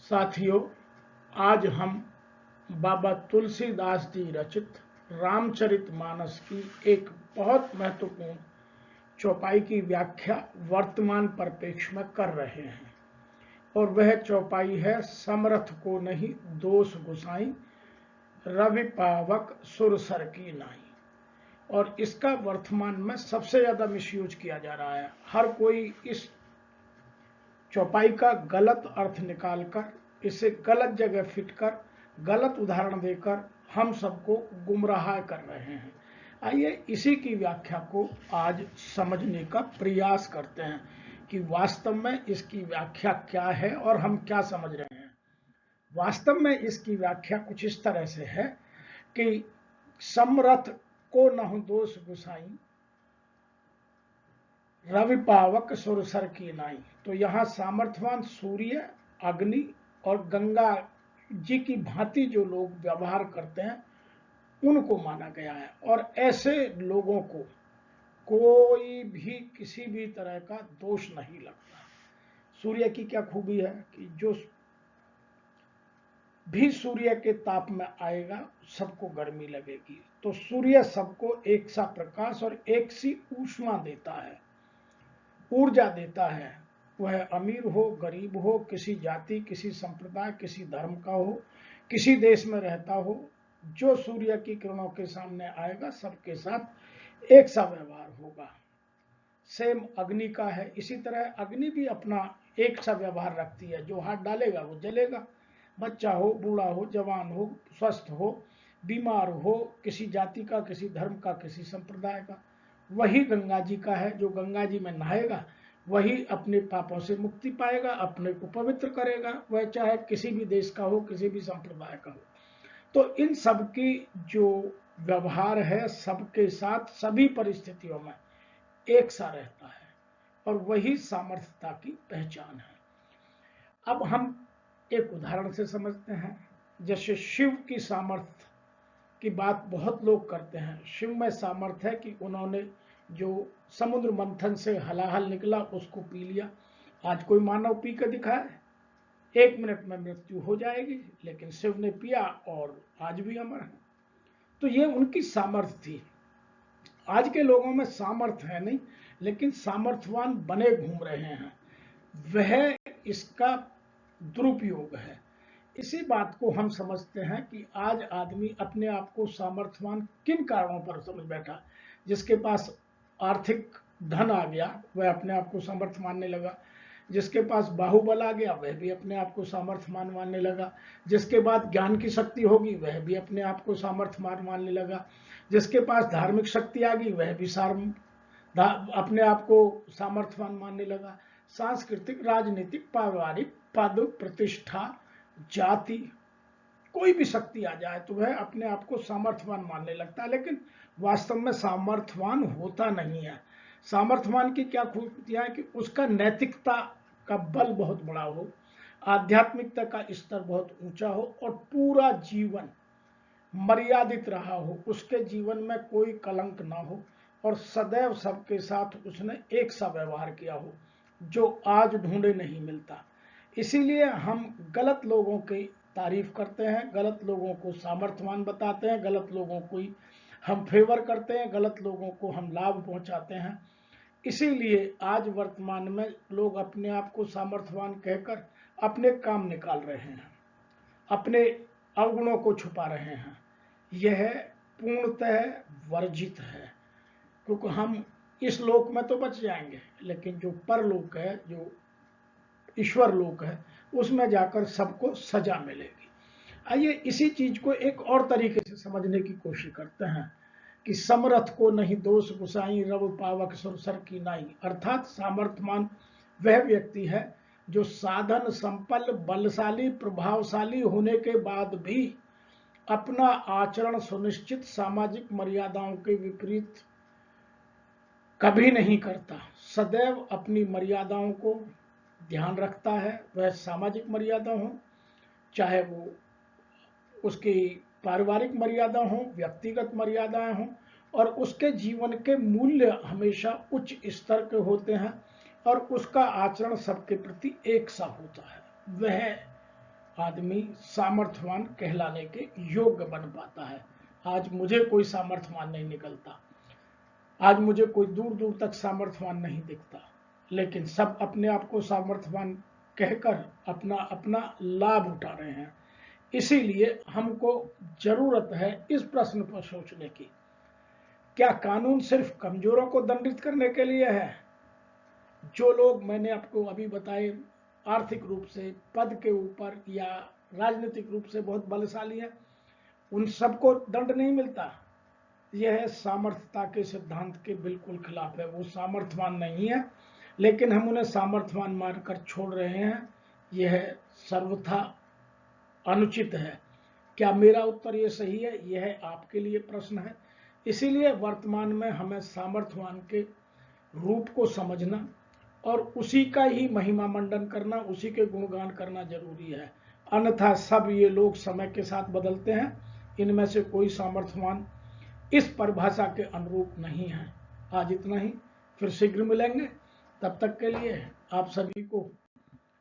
साथियों, आज हम बाबा तुलसीदास जी रचित रामचरितमानस की एक बहुत महत्वपूर्ण चौपाई की व्याख्या वर्तमान परिप्रेक्ष्य में कर रहे हैं और वह चौपाई है समरथ को नहीं दोष गुसाई, रवि पावक सुरसर की नाई। और इसका वर्तमान में सबसे ज्यादा मिसयूज किया जा रहा है। हर कोई इस चौपाई का गलत अर्थ निकालकर, इसे गलत जगह फिट कर, गलत उदाहरण देकर हम सबको गुमराह कर रहे हैं। आइए इसी की व्याख्या को आज समझने का प्रयास करते हैं कि वास्तव में इसकी व्याख्या क्या है और हम क्या समझ रहे हैं। वास्तव में इसकी व्याख्या कुछ इस तरह से है कि समरथ को नहु दोष गुसाई, रवि पावक सुरसर की नाई। तो यहाँ सामर्थ्यवान सूर्य, अग्नि और गंगा जी की भांति जो लोग व्यवहार करते हैं उनको माना गया है। और ऐसे लोगों को कोई भी किसी भी तरह का दोष नहीं लगता। सूर्य की क्या खूबी है कि जो भी सूर्य के ताप में आएगा सबको गर्मी लगेगी। तो सूर्य सबको एक सा प्रकाश और एक सी ऊष्मा देता है, ऊर्जा देता है। वह अमीर हो, गरीब हो, किसी जाति, किसी संप्रदाय, किसी धर्म का हो, किसी देश में रहता हो, जो सूर्य की किरणों के सामने आएगा सबके साथ एक सा व्यवहार होगा। सेम अग्नि का है। इसी तरह अग्नि भी अपना एक सा व्यवहार रखती है। जो हाथ डालेगा वो जलेगा। बच्चा हो, बूढ़ा हो, जवान हो, स्वस्थ हो, बीमार हो, किसी जाति का, किसी धर्म का, किसी संप्रदाय का। वही गंगा जी का है। जो गंगा जी में नहाएगा वही अपने पापों से मुक्ति पाएगा, अपने को पवित्र करेगा। वह चाहे किसी भी देश का हो, किसी भी संप्रदाय का हो। तो इन सब की जो व्यवहार है सबके साथ सभी परिस्थितियों में एक सा रहता है और वही सामर्थ्यता की पहचान है। अब हम एक उदाहरण से समझते हैं। जैसे शिव की सामर्थ्य की बात बहुत लोग करते हैं। शिव में सामर्थ्य है कि उन्होंने जो समुद्र मंथन से हलाहल निकला उसको पी लिया। आज कोई मानव पी कर दिखाए, 1 मिनट में मृत्यु हो जाएगी, लेकिन शिव ने पिया और आज भी अमर है। तो ये उनकी सामर्थ्य थी। आज के लोगों में सामर्थ्य है नहीं, लेकिन सामर्थ्यवान बने घूम रहे हैं। वह इसका दुरुपयोग है। इसी बात को हम समझते हैं कि आज आदमी अपने आप को सामर्थ्यवान किन कारणों पर समझ बैठा। जिसके पास आर्थिक धन आ गया वह अपने आप को समर्थ मानने लगा। जिसके पास बाहुबल आ गया वह भी अपने आप को सामर्थ्यवान मानने लगा। जिसके पास ज्ञान की शक्ति होगी वह भी अपने आप को सामर्थ्यवान मानने लगा। जिसके पास धार्मिक शक्ति आ गई वह भी अपने आप को सामर्थ्यवान मानने लगा। सांस्कृतिक, राजनीतिक, पारिवारिक, पद, प्रतिष्ठा, जाति, कोई भी शक्ति आ जाए तो वह अपने आप को सामर्थ्यवान मानने लगता है। लेकिन वास्तव में सामर्थ्यवान होता नहीं है। सामर्थ्यवान की क्या खूबियां है कि उसका नैतिकता का बल बहुत बड़ा हो, आध्यात्मिकता का स्तर बहुत ऊंचा हो और पूरा जीवन मर्यादित रहा हो। उसके जीवन में कोई कलंक ना हो और सदैव सबके साथ उसने एक सा व्यवहार किया हो, जो आज ढूंढे नहीं मिलता। इसीलिए हम गलत लोगों की तारीफ करते हैं, गलत लोगों को सामर्थ्यवान बताते हैं, गलत लोगों को हम फेवर करते हैं, गलत लोगों को हम लाभ पहुंचाते हैं। इसीलिए आज वर्तमान में लोग अपने आप को सामर्थ्यवान कहकर अपने काम निकाल रहे हैं, अपने अवगुणों को छुपा रहे हैं। यह पूर्णतः वर्जित है, क्योंकि हम इस लोक में तो बच जाएंगे, लेकिन जो परलोक है, जो ईश्वर लोक है, उसमें जाकर सबको सजा मिलेगी। आइए इसी चीज को एक और तरीके से समझने की कोशिश करते हैं कि समरथ को नहीं दोष गुसाई, रव पावक सुरसर की नाई। अर्थात सामर्थ्यवान वह व्यक्ति है जो साधन संपन्न, बलशाली, प्रभावशाली होने के बाद भी अपना आचरण सुनिश्चित सामाजिक मर्यादाओं के विपरीत कभी नहीं करता। सदैव अपनी मर्यादाओं को ध्यान रखता है। वह सामाजिक मर्यादा हो, चाहे वो उसकी पारिवारिक मर्यादा हो, व्यक्तिगत मर्यादाएं हो, और उसके जीवन के मूल्य हमेशा उच्च स्तर के होते हैं और उसका आचरण सबके प्रति एक सा होता है। वह आदमी सामर्थ्यवान कहलाने के योग्य बन पाता है। आज मुझे कोई सामर्थ्यवान नहीं निकलता, आज मुझे कोई दूर दूर तक सामर्थ्यवान नहीं दिखता, लेकिन सब अपने आप को सामर्थ्यवान कहकर अपना अपना लाभ उठा रहे हैं। इसीलिए हमको जरूरत है इस प्रश्न पर सोचने की, क्या कानून सिर्फ कमजोरों को दंडित करने के लिए है? जो लोग मैंने आपको अभी बताए आर्थिक रूप से पद के ऊपर या राजनीतिक रूप से बहुत बलशाली है, उन सबको दंड नहीं मिलता। यह सामर्थ्यता के सिद्धांत के बिल्कुल खिलाफ है। वो सामर्थ्यवान नहीं है, लेकिन हम उन्हें सामर्थ्यवान मानकर छोड़ रहे हैं। यह सर्वथा अनुचित है। क्या मेरा उत्तर ये सही है? यह आपके लिए प्रश्न है। इसीलिए वर्तमान में हमें सामर्थ्यवान के रूप को समझना और उसी का ही महिमा मंडन करना, उसी के गुणगान करना जरूरी है। अन्यथा सब ये लोग समय के साथ बदलते हैं, इनमें से कोई सामर्थ्यवान इस परिभाषा के अनुरूप नहीं है। आज इतना ही, फिर शीघ्र मिलेंगे। तब तक के लिए आप सभी को